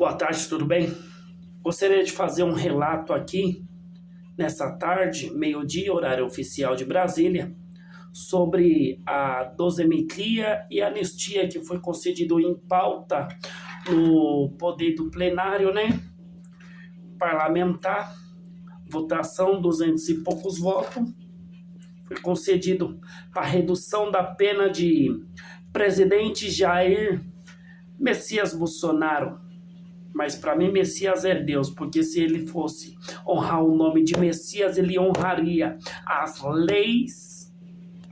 Boa tarde, tudo bem? Gostaria de fazer um relato aqui, nessa tarde, meio-dia, horário oficial de Brasília, sobre a dosimetria e anistia que foi concedido em pauta no poder do plenário, né? Parlamentar, votação, 200 e poucos votos, foi concedido para redução da pena de presidente Jair Messias Bolsonaro. Mas para mim, Messias é Deus, porque se ele fosse honrar o nome de Messias, ele honraria as leis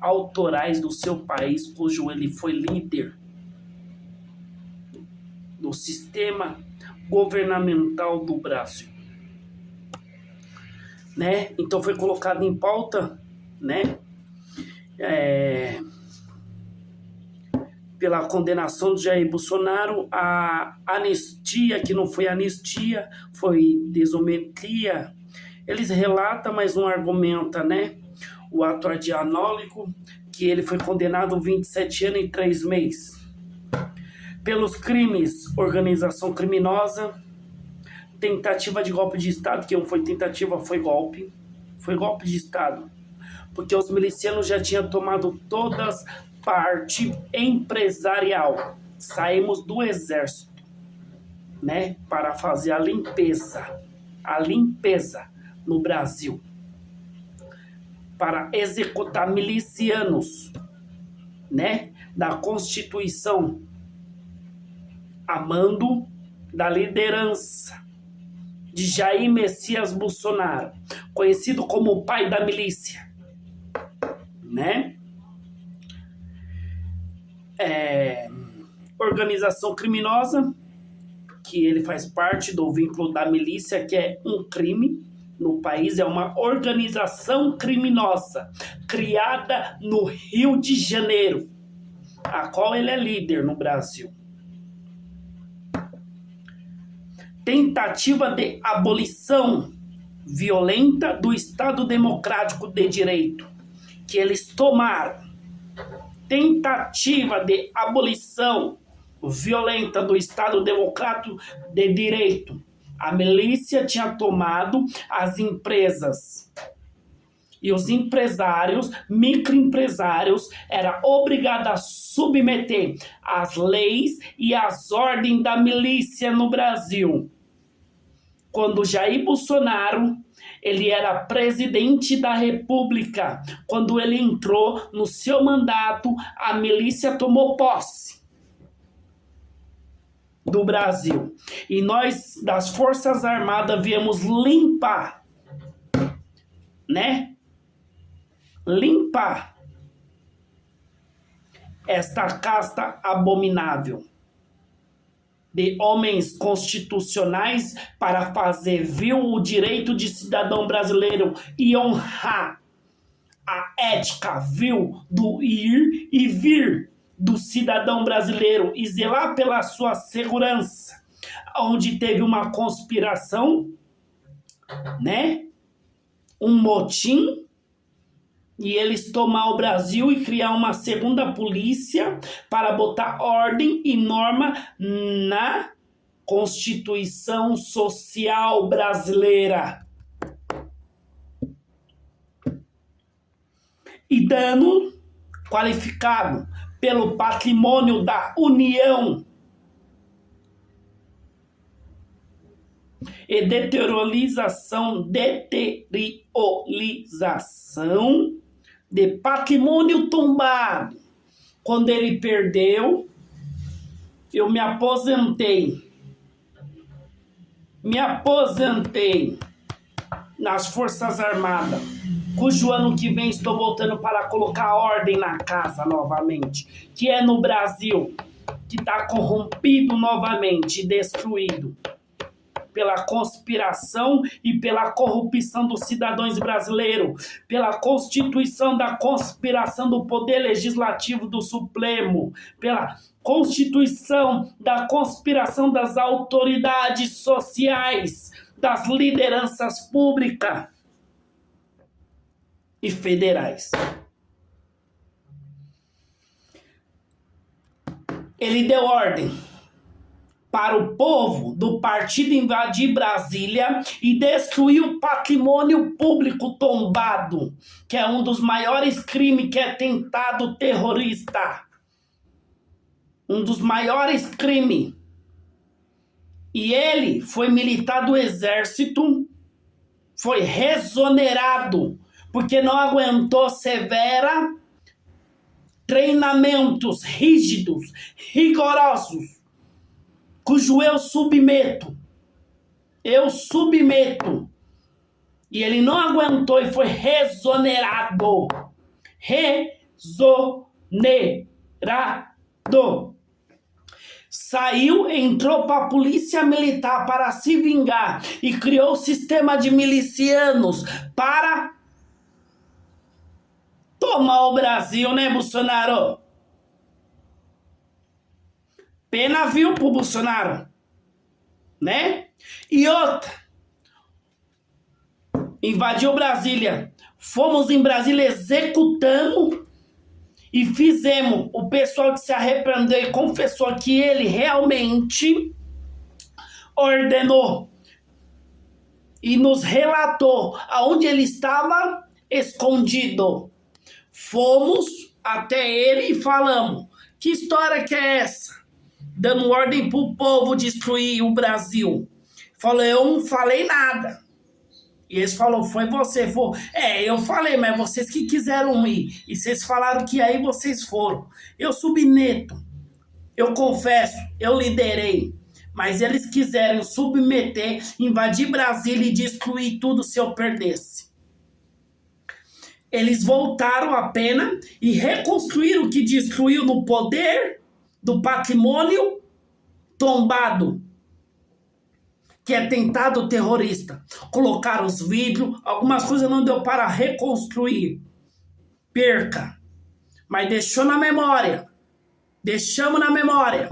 autorais do seu país, cujo ele foi líder do sistema governamental do Brasil. Né? Então foi colocado em pauta, né? Pela condenação de Jair Bolsonaro, a anistia, que não foi anistia, foi desometria. Eles relatam, mas não argumentam, né? O ato adianólico, que ele foi condenado a 27 anos e 3 meses. Pelos crimes, organização criminosa, tentativa de golpe de Estado, que não foi tentativa, foi golpe de Estado. Porque os milicianos já tinham tomado todas parte empresarial. Saímos do exército, né, para fazer a limpeza no Brasil, para executar milicianos, né, da Constituição, a mando da liderança de Jair Messias Bolsonaro, conhecido como o pai da milícia, né? Organização criminosa, que ele faz parte do vínculo da milícia, que é um crime no país, é uma organização criminosa criada no Rio de Janeiro, a qual ele é líder no Brasil. Tentativa de abolição violenta do Estado Democrático de Direito, que eles tomaram. Tentativa de abolição violenta do Estado Democrático de Direito. A milícia tinha tomado as empresas e os empresários, microempresários, era obrigado a submeter as leis e as ordens da milícia no Brasil. Quando Jair Bolsonaro, ele era presidente da República, quando ele entrou no seu mandato, a milícia tomou posse do Brasil. E nós, das Forças Armadas, viemos limpar, né? Limpar esta casta abominável de homens constitucionais para fazer vil o direito de cidadão brasileiro e honrar a ética vil do ir e vir do cidadão brasileiro e zelar pela sua segurança, onde teve uma conspiração, né? Um motim, e eles tomar o Brasil e criar uma segunda polícia para botar ordem e norma na Constituição Social Brasileira. E dano qualificado pelo patrimônio da União e deteriorização de patrimônio tombado. Quando ele perdeu, eu me aposentei nas Forças Armadas, cujo ano que vem estou voltando para colocar ordem na casa novamente, que é no Brasil, que está corrompido novamente, destruído pela conspiração e pela corrupção dos cidadãos brasileiros, pela constituição da conspiração do Poder Legislativo do Supremo, pela constituição da conspiração das autoridades sociais, das lideranças públicas e federais. Ele deu ordem para o povo do partido invadir Brasília e destruir o patrimônio público tombado, que é um dos maiores crimes, que é atentado terrorista. Um dos maiores crimes. E ele foi militar do exército, foi exonerado, porque não aguentou severa treinamentos rígidos, rigorosos, cujo eu submeto. E ele não aguentou e foi exonerado. Exonerado. Saiu, entrou para a polícia militar para se vingar e criou o sistema de milicianos para tomar o Brasil, né, Bolsonaro? Pena viu pro Bolsonaro, né? E outra, invadiu Brasília. Fomos em Brasília, executamos e fizemos. O pessoal que se arrependeu e confessou que ele realmente ordenou e nos relatou aonde ele estava escondido. Fomos até ele e falamos: que história que é essa? Dando ordem pro povo destruir o Brasil. Falou: eu não falei nada. E eles falaram: foi você. Falou: eu falei, mas vocês que quiseram ir. E vocês falaram que aí vocês foram. Eu submeto. Eu confesso, eu liderei. Mas eles quiseram submeter, invadir Brasília e destruir tudo se eu perdesse. Eles voltaram a pena e reconstruíram o que destruiu no poder do patrimônio tombado, que é atentado terrorista. Colocaram os vidros, algumas coisas não deu para reconstruir. Perca. Mas deixou na memória. Deixamos na memória.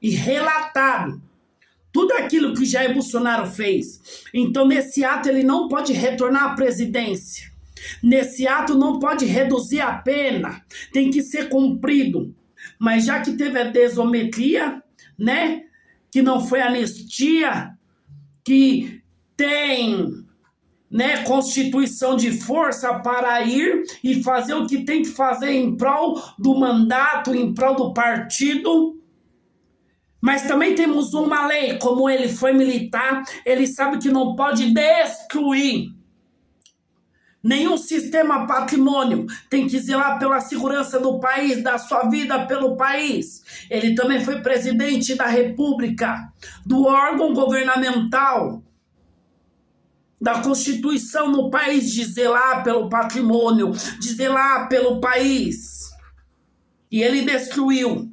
E relatado tudo aquilo que Jair Bolsonaro fez. Então, nesse ato, ele não pode retornar à presidência. Nesse ato, não pode reduzir a pena. Tem que ser cumprido. Mas já que teve a desometria, né? Que não foi anistia, que tem, né, constituição de força para ir e fazer o que tem que fazer em prol do mandato, em prol do partido. Mas também temos uma lei, como ele foi militar, ele sabe que não pode destruir nenhum sistema patrimônio, tem que zelar pela segurança do país, da sua vida pelo país. Ele também foi presidente da República, do órgão governamental, da Constituição no país, de zelar pelo patrimônio, de zelar pelo país. E ele destruiu,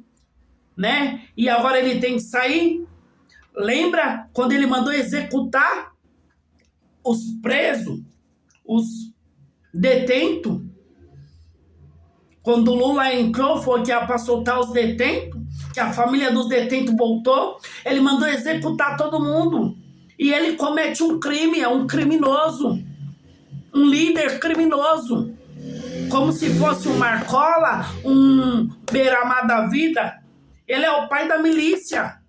né? E agora ele tem que sair. Lembra quando ele mandou executar os presos, os detentos? Quando o Lula entrou, foi que era para soltar os detentos, que a família dos detentos voltou, ele mandou executar todo mundo. E ele comete um crime, é um criminoso, um líder criminoso, como se fosse um Marcola, um Beiramar da vida. Ele é o pai da milícia.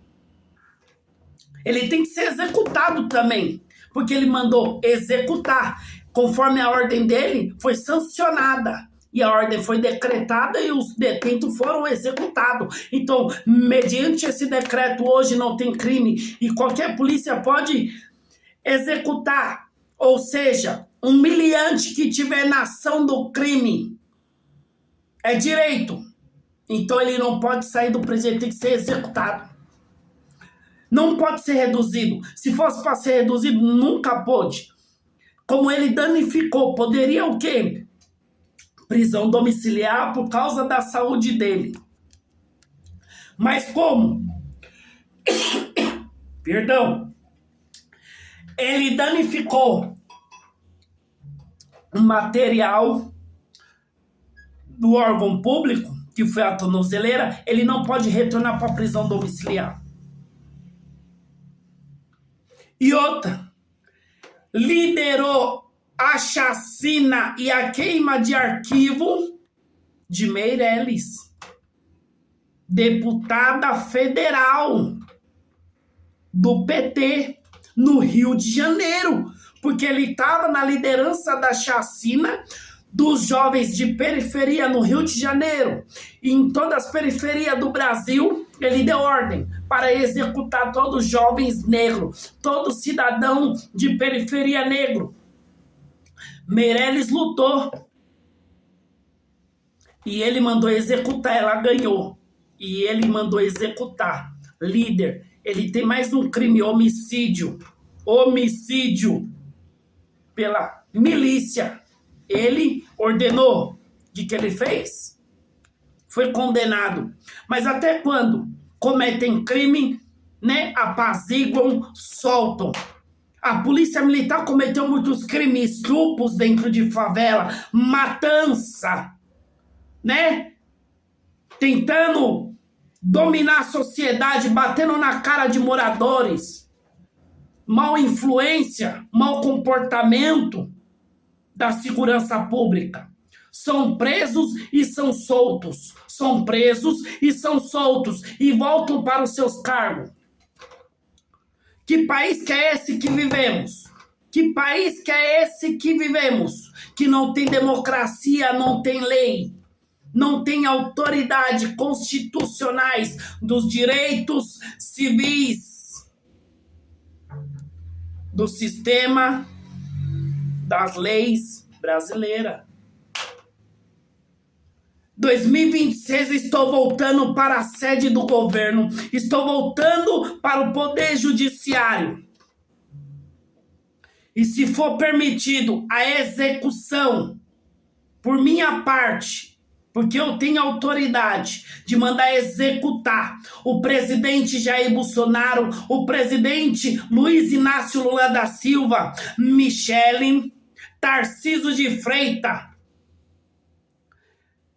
Ele tem que ser executado também, porque ele mandou executar. Conforme a ordem dele, foi sancionada. E a ordem foi decretada e os detentos foram executados. Então, mediante esse decreto, hoje não tem crime. E qualquer polícia pode executar. Ou seja, um miliante que tiver na ação do crime é direito. Então, ele não pode sair do presídio, tem que ser executado. Não pode ser reduzido. Se fosse para ser reduzido, nunca pôde. Como ele danificou, poderia o quê? Prisão domiciliar por causa da saúde dele. Mas como? Perdão. Ele danificou o material do órgão público, que foi a tornozeleira, ele não pode retornar para a prisão domiciliar. E outra, liderou a chacina e a queima de arquivo de Meirelles, deputada federal. do PT no Rio de Janeiro, porque ele estava na liderança da chacina dos jovens de periferia no Rio de Janeiro. E em todas as periferias do Brasil, ele deu ordem para executar todos os jovens negros, todo cidadão de periferia negro. Meirelles lutou e ele mandou executar, ela ganhou. E ele mandou executar. Líder, ele tem mais um crime, homicídio. Homicídio pela milícia. Ele ordenou. De que ele fez? Foi condenado. Mas até quando cometem crime, né? Apaziguam, soltam. A polícia militar cometeu muitos crimes, estupros dentro de favela, matança, né? Tentando dominar a sociedade, batendo na cara de moradores. Mal influência, mau comportamento da segurança pública. São presos e são soltos. São presos e são soltos e voltam para os seus cargos. Que país que é esse que vivemos? Que país que é esse que vivemos? Que não tem democracia, não tem lei, não tem autoridade constitucionais dos direitos civis, do sistema das leis brasileira. 2026 estou voltando para a sede do governo, estou voltando para o poder judiciário. E se for permitido a execução por minha parte, porque eu tenho autoridade de mandar executar o presidente Jair Bolsonaro, o presidente Luiz Inácio Lula da Silva, Michele, Tarcísio de Freitas,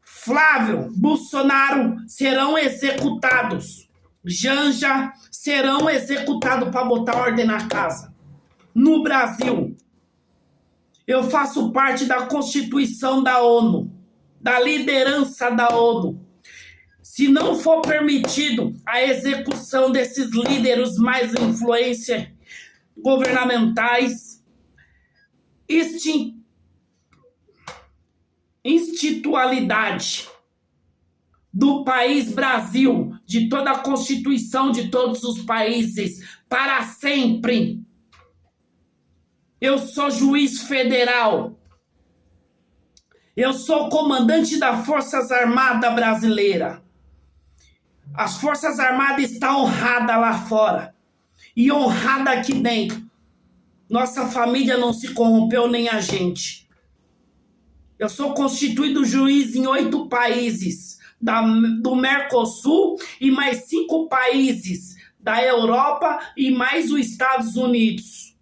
Flávio Bolsonaro serão executados. Janja serão executados para botar ordem na casa. No Brasil, eu faço parte da Constituição da ONU, da liderança da ONU. Se não for permitido a execução desses líderes mais influência governamentais, institucionalidade do país Brasil, de toda a Constituição de todos os países, para sempre. Eu sou juiz federal. Eu sou comandante das Forças Armadas brasileiras. As Forças Armadas estão honradas lá fora e honrada aqui dentro. Nossa família não se corrompeu, nem a gente. Eu sou constituído juiz em 8 países do Mercosul e mais 5 países da Europa e mais os Estados Unidos.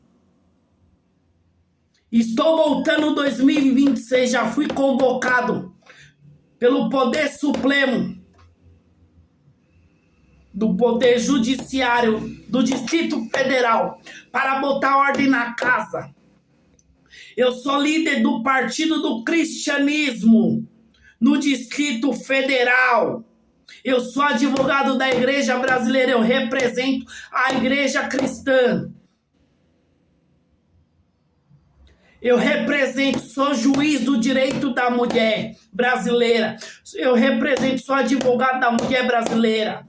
Estou voltando em 2026, já fui convocado pelo Poder Supremo do Poder Judiciário do Distrito Federal para botar ordem na casa. Eu sou líder do Partido do Cristianismo no Distrito Federal. Eu sou advogado da Igreja Brasileira, eu represento a Igreja Cristã. Eu represento, sou juiz do direito da mulher brasileira. Eu represento, sou advogado da mulher brasileira.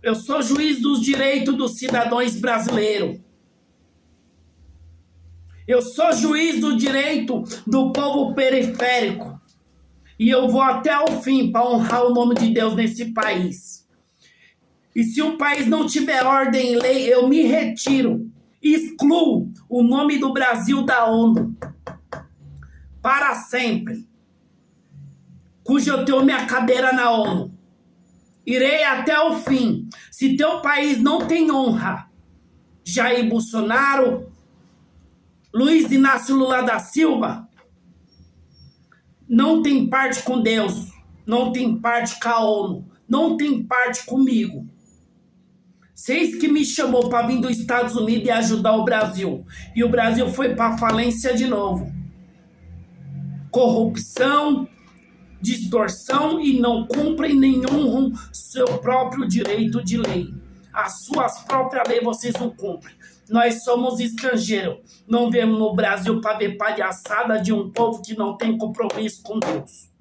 Eu sou juiz dos direitos dos cidadãos brasileiros. Eu sou juiz do direito do povo periférico. E eu vou até o fim para honrar o nome de Deus nesse país. E se o país não tiver ordem e lei, eu me retiro. Excluo o nome do Brasil da ONU. Para sempre. Cujo eu tenho minha cadeira na ONU. Irei até o fim. Se teu país não tem honra, Jair Bolsonaro, Luiz Inácio Lula da Silva, não tem parte com Deus, não tem parte com a ONU, não tem parte comigo. Vocês que me chamou para vir dos Estados Unidos e ajudar o Brasil. E o Brasil foi para falência de novo. Corrupção, distorção e não cumprem nenhum seu próprio direito de lei. As suas próprias leis vocês não cumprem. Nós somos estrangeiros. Não viemos no Brasil para ver palhaçada de um povo que não tem compromisso com Deus.